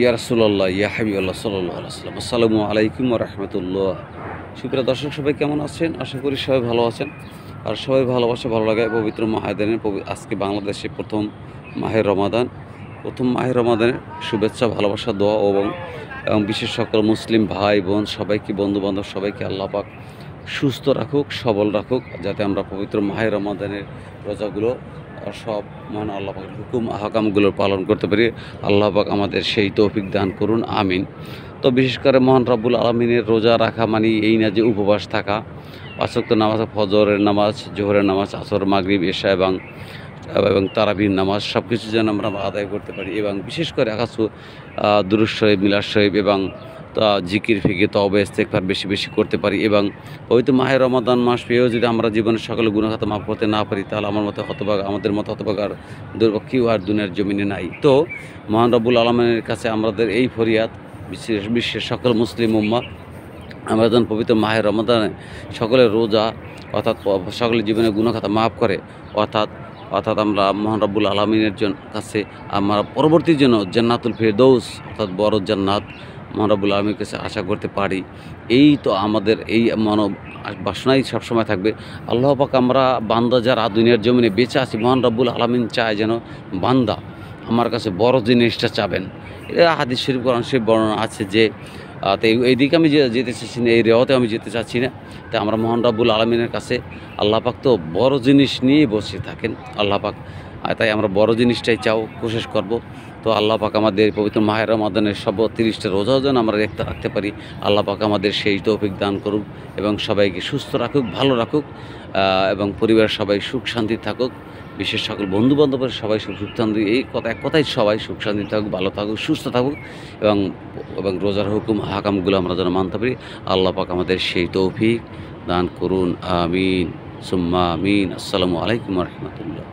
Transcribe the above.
ইয়া রাসূলুল্লাহ, ইয়া হাবিবাল্লাহ সাল্লাল্লাহু আলাইহি ওয়াসাল্লাম। আসসালামু আলাইকুম ওয়া রাহমাতুল্লাহ। সুপ্রিয় দর্শক, সবাই কেমন আছেন? আশা করি সবাই ভালো আছেন। আর সবাই ভালোবাসা, ভালো লাগায় পবিত্র মাহে আজকে বাংলাদেশে প্রথম মাহে রমাদান। প্রথম মাহে রমাদানের শুভেচ্ছা, ভালোবাসা, দোয়া এবং বিশেষ সকল মুসলিম ভাই বোন সবাইকে, বন্ধু-বান্ধব সবাইকে আল্লাহ পাক সুস্থ রাখুক, সবল রাখুক, যাতে আমরা পবিত্র মাহে রমাদানের রোজাগুলো সব মহান আল্লাহ পাকের হুকুম আহকামগুলো পালন করতে পারি। আল্লাহ পাক আমাদের সেই তৌফিক দান করুন, আমিন। তো বিশেষ করে মহান রব্বুল আলমিনের রোজা রাখা মানে এই না যে উপবাস থাকা। পাঁচ ওয়াক্ত নামাজ, ফজরের নামাজ, জোহরের নামাজ, আসর, মাগরিব, এশা এবং তারাবির নামাজ সব কিছু যেন আমরা আদায় করতে পারি, এবং বিশেষ করে আকাশু দুরূদ শরীফ, মিলাদ শরীফ এবং জিকির ফিকির তওবা ইস্তেগফার বেশি বেশি করতে পারি। এবং হয়তো মাহে রমাদান মাস পেয়েও যদি আমরা জীবনের সকল গুনাহ খাতা মাফ করতে না পারি, তাহলে আমাদের মতো হতভাগা আর দুর্ভাগা কেউ আর দুনিয়ার জমিনে নাই। তো মহান রব্বুল আলমিনের কাছে আমাদের এই ফরিয়াদ, বিশ্বের সকল মুসলিম উম্মাহ, আমরা যখন পবিত্র মাহে রমাদানে সকলের রোজা অর্থাৎ সকলের জীবনের গুনাহ খাতা মাফ করে, অর্থাৎ অর্থাৎ আমরা মহান রব্বুল আলমিনের কাছে আমরা পরবর্তীর জন্য জান্নাতুল ফেরদৌস অর্থাৎ বড় জান্নাত মহান রব্বুল আলমীর কাছে আশা করতে পারি। এই তো আমাদের এই মানব বাসনাই সবসময় থাকবে। আল্লাহ পাক আমরা বান্দা যারা দুনিয়ার জমিনে বেঁচে আছি, মহান রব্বুল আলমিন চায় যেন বান্দা আমার কাছে বড় জিনিসটা চাবেন। এটা হাদিস শরীফ, কোরআন শরীফ বর্ণনা আছে যে তো এইদিকে আমি যেতে চাচ্ছি না, এই রেওয়াতে আমি যেতে চাচ্ছি না। তাই আমরা মহান রব্বুল আলমিনের কাছে, আল্লাহ পাক তো বড় জিনিস নিয়েই বসে থাকেন আল্লাহ পাক, তাই আমরা বড় জিনিসটাই কোশিশ করব। তো আল্লাহ পাক আমাদের পবিত্র মাহে রমাদানের সব 30টা রোজাও যেন আমরা রাখতে পারি। আল্লাহ পাক আমাদের সেই তৌফিক দান করুক এবং সবাইকে সুস্থ রাখুক, ভালো রাখুক, এবং পরিবারের সবাই সুখ শান্তি থাকুক। বিশেষ সকল বন্ধুবান্ধবের সবাই সুখ শান্তি, এক কথাই সবাই সুখ শান্তি থাকুক, ভালো থাকুক, সুস্থ থাকুক, এবং এবং রোজার হুকুম হাকামগুলো আমরা যেন মানতে পারি। আল্লাহ পাক আমাদের সেই তৌফিক দান করুন, আমিন সুম্মা আমিন। আসসালামু আলাইকুম ওয়া রাহমাতুল্লাহ।